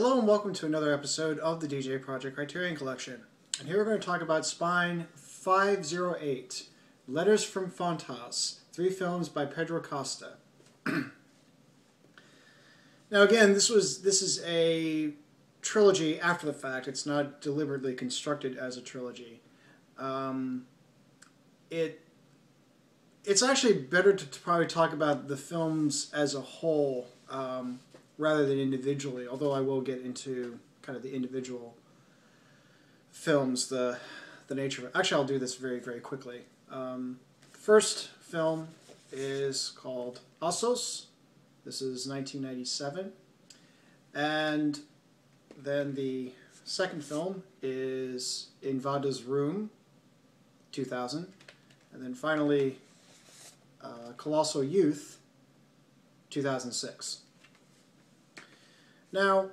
Hello and welcome to another episode of the DJ Project Criterion Collection. And here we're going to talk about Spine 508, Letters from Fontainhas, 3 films by Pedro Costa. Now again, this is a trilogy after the fact. It's not deliberately constructed as a trilogy. It's actually better to probably talk about the films as a whole rather than individually, although I will get into kind of the individual films, the nature of it. Actually, I'll do this very, very quickly. First film is called Ossos. This is 1997. And then the second film is In Vanda's Room, 2000. And then finally, Colossal Youth, 2006. Now,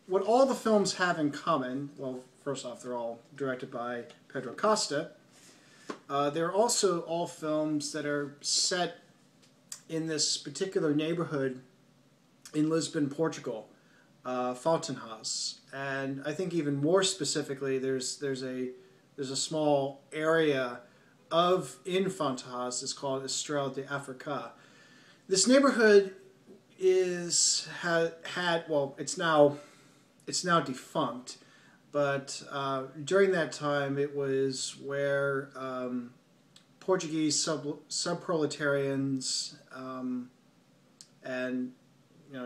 what all the films have in common, well, first off, they're all directed by Pedro Costa. They're also all films that are set in this particular neighborhood in Lisbon, Portugal, Fontainhas. And I think even more specifically, there's a small area in Fontainhas. It's called Estrela de Africa. This neighborhood it's now defunct, but during that time it was where Portuguese subproletarians and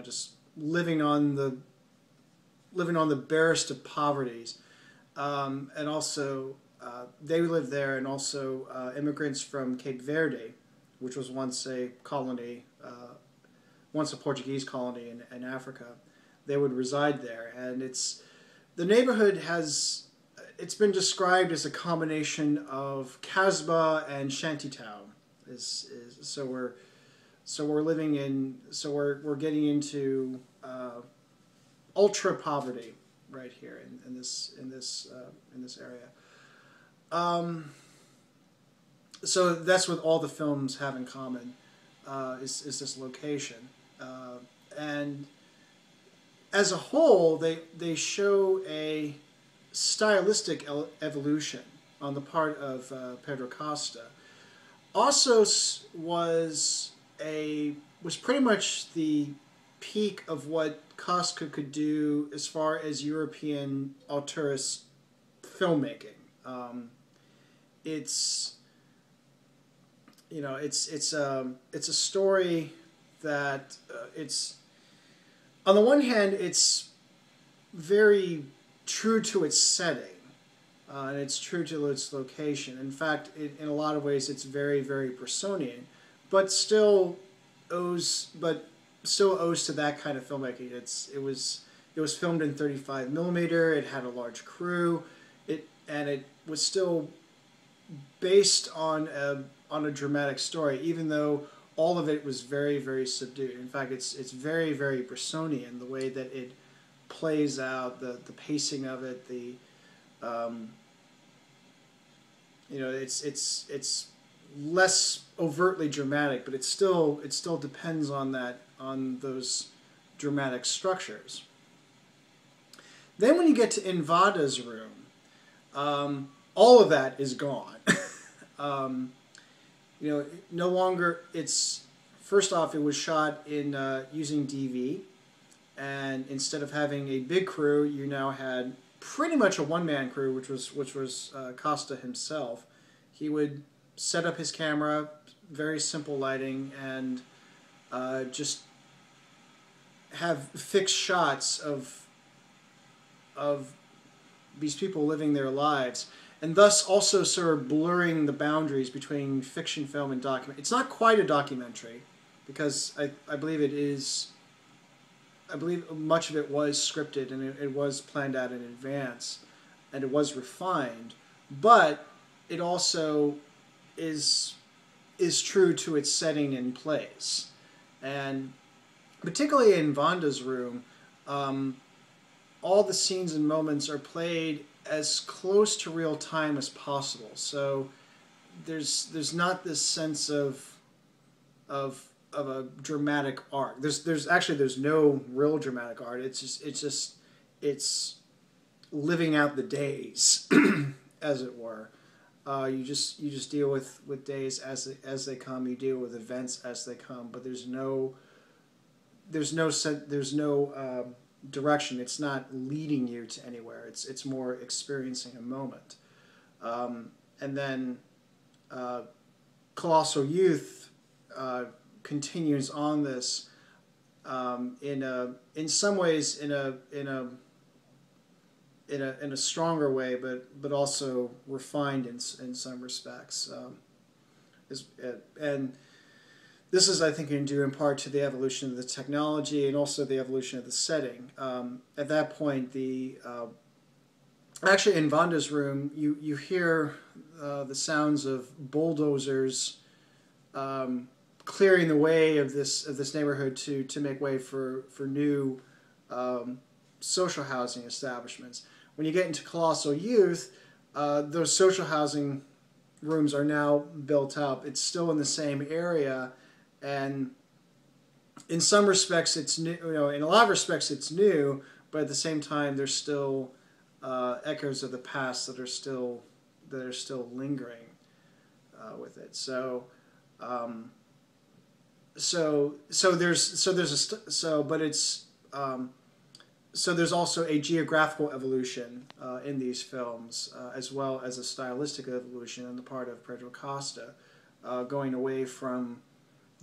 just living on the barest of poverties, and also they lived there, and also immigrants from Cape Verde, which was once a colony. Once a Portuguese colony in Africa, they would reside there, and the neighborhood it's been described as a combination of Casbah and shantytown. So we're getting into ultra poverty right here in this area. So that's what all the films have in common, is this location. And as a whole, they show a stylistic evolution on the part of Pedro Costa. Ossos was pretty much the peak of what Costa could do as far as European auteurist filmmaking. It's a story that on the one hand, it's very true to its setting, and it's true to its location. In fact, in a lot of ways, it's very, very Bressonian, but still owes to that kind of filmmaking. It was filmed in 35mm. It had a large crew, and it was still based on a dramatic story, even though all of it was very, very subdued. In fact, it's very, very Bressonian, the way that it plays out, the pacing of it, it's less overtly dramatic, but it still depends on those dramatic structures. Then when you get to In Vanda's Room, all of that is gone. No longer, first off, it was shot in using DV, and instead of having a big crew, you now had pretty much a one-man crew, which was Costa himself. He would set up his camera, very simple lighting, and just have fixed shots of these people living their lives, and thus also sort of blurring the boundaries between fiction film and documentary. It's not quite a documentary, because I believe it is. I believe much of it was scripted, and it was planned out in advance, and it was refined, but it also is true to its setting and place. And particularly in Vanda's Room, all the scenes and moments are played as close to real time as possible. So there's not this sense of dramatic art. There's no real dramatic art. It's living out the days, as it were. You just deal with days as they come. You deal with events as they come. But there's no direction. It's not leading you to anywhere. It's more experiencing a moment. And then Colossal Youth continues on this in some ways in a stronger way, but also refined in some respects. And this is, I think, due in part to the evolution of the technology and also the evolution of the setting. At that point, actually in Vanda's room, you hear the sounds of bulldozers clearing the way of this neighborhood to make way for new social housing establishments. When you get into Colossal Youth, those social housing rooms are now built up. It's still in the same area, and in some respects it's new. In a lot of respects it's new, but at the same time there's still echoes of the past that are still lingering with it. So there's also a geographical evolution in these films, as well as a stylistic evolution on the part of Pedro Costa, going away from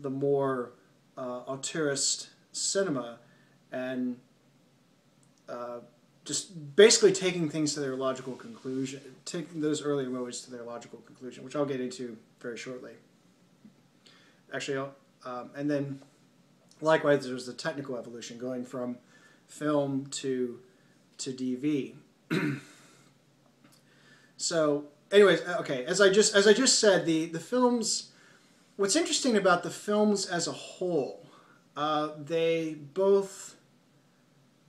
the more auteurist cinema and just basically taking things to their logical conclusion, taking those earlier movies to their logical conclusion, which I'll get into very shortly. Actually, and then likewise, there's the technical evolution going from film to DV. So, anyways, okay. As I just said, the films. What's interesting about the films as a whole, they both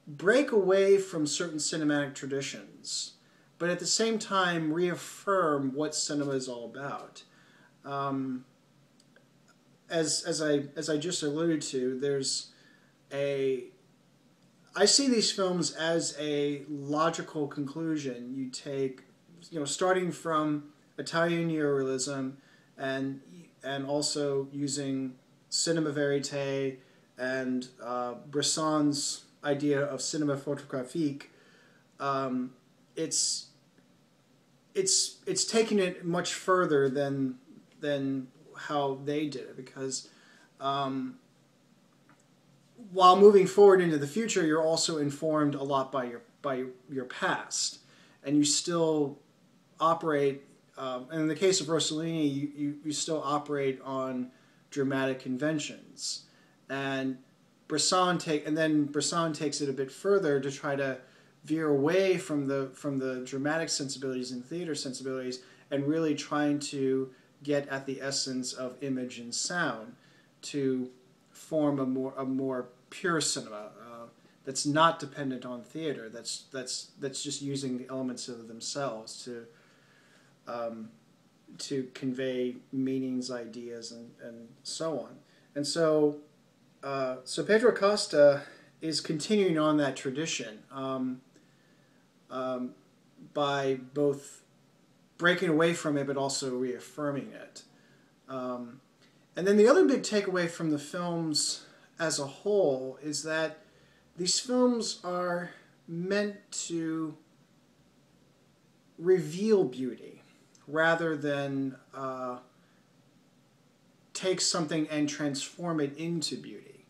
break away from certain cinematic traditions, but at the same time reaffirm what cinema is all about. As I just alluded to, I see these films as a logical conclusion. You take, starting from Italian neorealism and also using cinema verite and Bresson's idea of cinema photographique, it's taking it much further than how they did it, because while moving forward into the future, you're also informed a lot by your past, and you still operate. And in the case of Rossellini, you still operate on dramatic conventions, and Bresson takes it a bit further to try to veer away from the dramatic sensibilities and theater sensibilities, and really trying to get at the essence of image and sound to form a more pure cinema that's not dependent on theater. That's just using the elements of themselves to convey meanings, ideas, and so on. And so Pedro Costa is continuing on that tradition by both breaking away from it but also reaffirming it. And then the other big takeaway from the films as a whole is that these films are meant to reveal beauty rather than take something and transform it into beauty.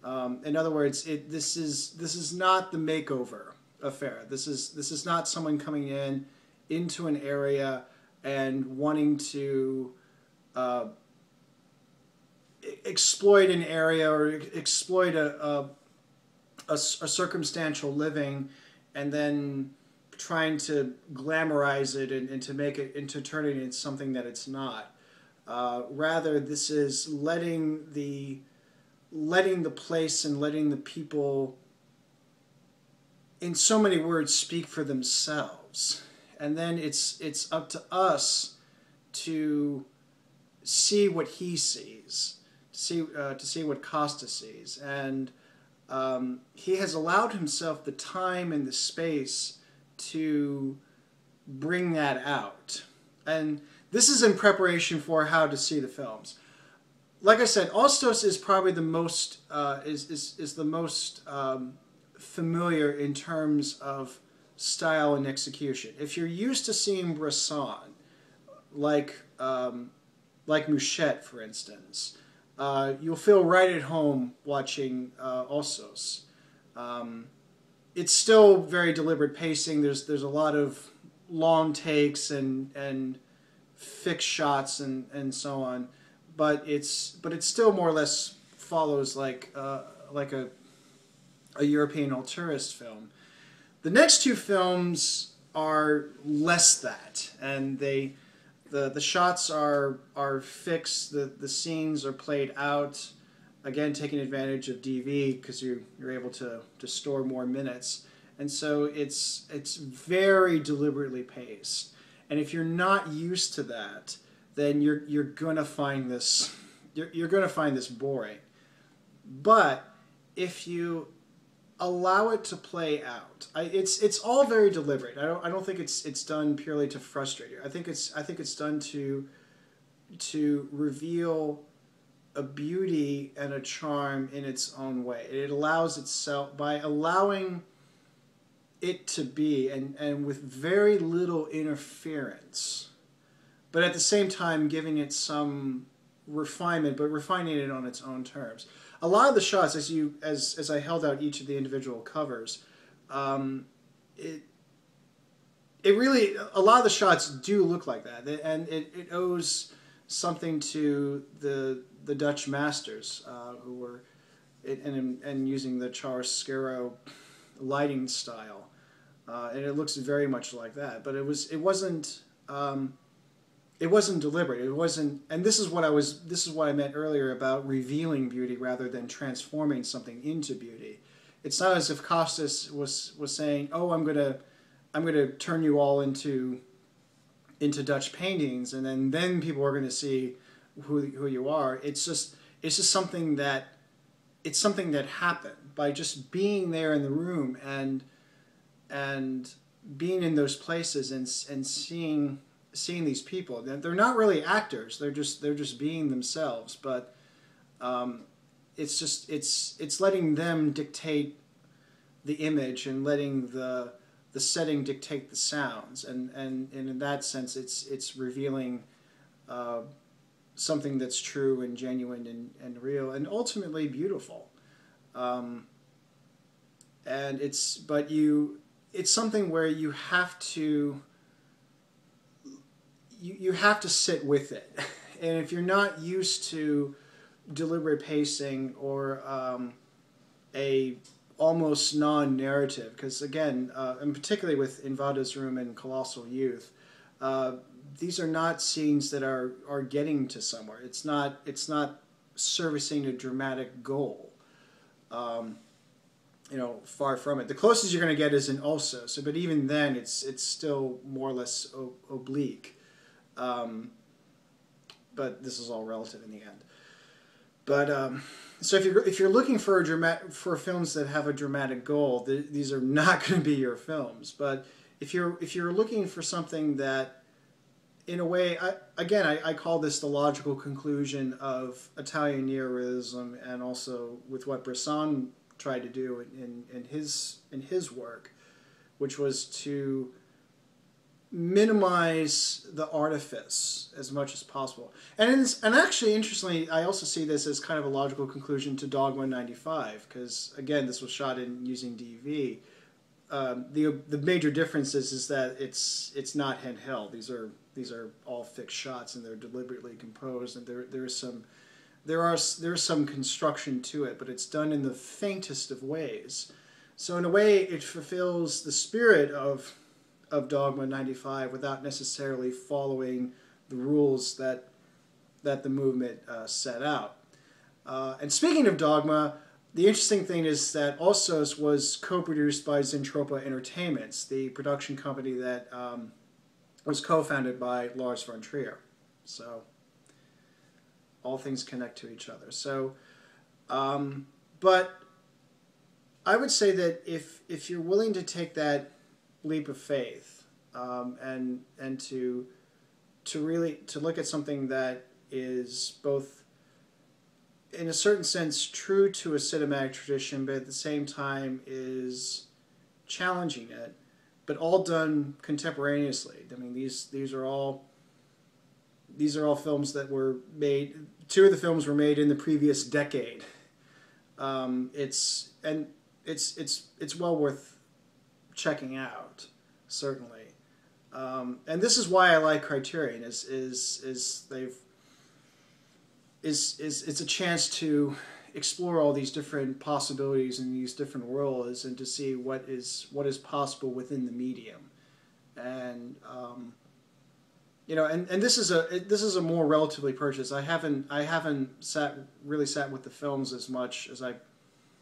In other words, this is not the makeover affair. This is not someone coming into an area and wanting to exploit an area or exploit a circumstantial living, and then trying to glamorize it and to make it into turning it into something that it's not. Rather, this is letting the place and letting the people, in so many words, speak for themselves. And then it's up to us to see what he sees, to see what Costa sees, and he has allowed himself the time and the space to bring that out. And this is in preparation for how to see the films. Like I said, Ossos is probably the most is the most familiar in terms of style and execution. If you're used to seeing Bresson, like Mouchette, for instance, you'll feel right at home watching Ossos. It's still very deliberate pacing. There's a lot of long takes and fixed shots and so on, but it still more or less follows like a European auteurist film. The next two films are less that, and the shots are fixed. The scenes are played out. Again, taking advantage of DV because you're able to store more minutes, and so it's very deliberately paced. And if you're not used to that, then you're gonna find this boring. But if you allow it to play out, it's all very deliberate. I don't think it's done purely to frustrate you. I think it's done to reveal a beauty and a charm in its own way. It allows itself, by allowing it to be, and with very little interference, but at the same time giving it some refinement, but refining it on its own terms. A lot of the shots, as I held out each of the individual covers, it really, a lot of the shots do look like that, and it owes something to the Dutch masters who were and using the chiaroscuro lighting style, and it looks very much like that. But it wasn't deliberate. It wasn't, and this is what I meant earlier about revealing beauty rather than transforming something into beauty. It's not as if Costas was saying, "Oh, I'm gonna turn you all into Dutch paintings, and then people are going to see who you are." It's just something that happened by just being there in the room and being in those places and seeing these people. They're not really actors. They're just being themselves. But it's letting them dictate the image and letting the setting dictate the sounds, and in that sense, it's revealing something that's true and genuine and real and ultimately beautiful. And it's something where you have to sit with it, and if you're not used to deliberate pacing or a almost non-narrative, because again, and particularly with In Vanda's Room and Colossal Youth, these are not scenes that are getting to somewhere. It's not servicing a dramatic goal. Far from it. The closest you're going to get is in Ossos, but even then, it's still more or less oblique. But this is all relative in the end. But so if you're looking for films that have a dramatic goal, these are not going to be your films. But if you're looking for something that, in a way, I call this the logical conclusion of Italian neorealism, and also with what Bresson tried to do in his work, which was to minimize the artifice as much as possible. And actually, interestingly, I also see this as kind of a logical conclusion to Dogma 95, because again, this was shot using DV. The major difference is that it's not handheld. These are all fixed shots, and they're deliberately composed, and there is some construction to it, but it's done in the faintest of ways. So in a way, it fulfills the spirit of Dogma 95 without necessarily following the rules that the movement set out. And speaking of Dogma, the interesting thing is that Ossos was co-produced by Zentropa Entertainments, the production company that was co-founded by Lars von Trier. So all things connect to each other. So, but I would say that if you're willing to take that leap of faith, and to really to look at something that is both in a certain sense true to a cinematic tradition, but at the same time is challenging it, but all done contemporaneously. I mean, these are all films that were made. Two of the films were made in the previous decade. It's well worth checking out, certainly. And this is why I like Criterion. It's a chance to explore all these different possibilities in these different worlds, and to see what is possible within the medium. And and this is a more relatively purchase. I haven't sat with the films as much as I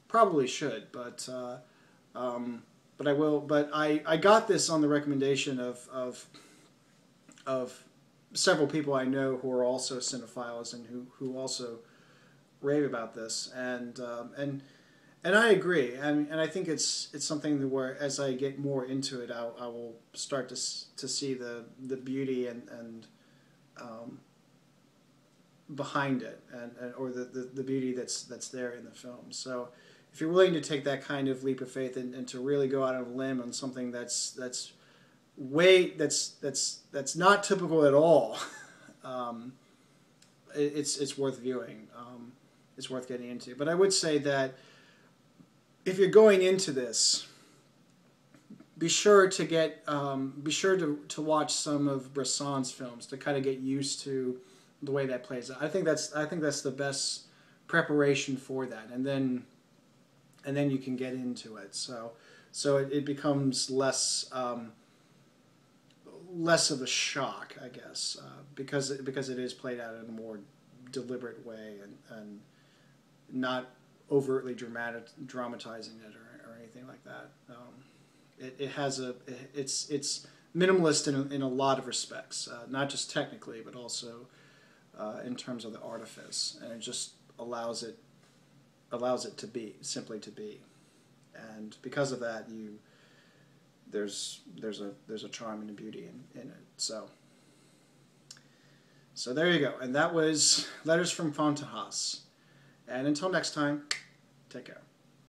probably should, but I will. But I got this on the recommendation of several people I know who are also cinephiles and who also rave about this, and I agree, and I think it's something where as I get more into it, I will start to see the beauty and behind it, or the beauty that's there in the film. So if you're willing to take that kind of leap of faith and to really go out on a limb on something that's not typical at all, it's worth viewing. It's worth getting into. But I would say that if you're going into this, be sure to watch some of Bresson's films to kind of get used to the way that plays out. I think that's the best preparation for that, and then you can get into it. So it becomes less of a shock, I guess, because it is played out in a more deliberate way, and not overtly dramatizing it or anything like that. It's minimalist in a lot of respects, not just technically, but also in terms of the artifice, and it just allows it to simply be, and because of that, there's a charm and a beauty in it. So there you go, and that was Letters from Fontainhas. And until next time, take care.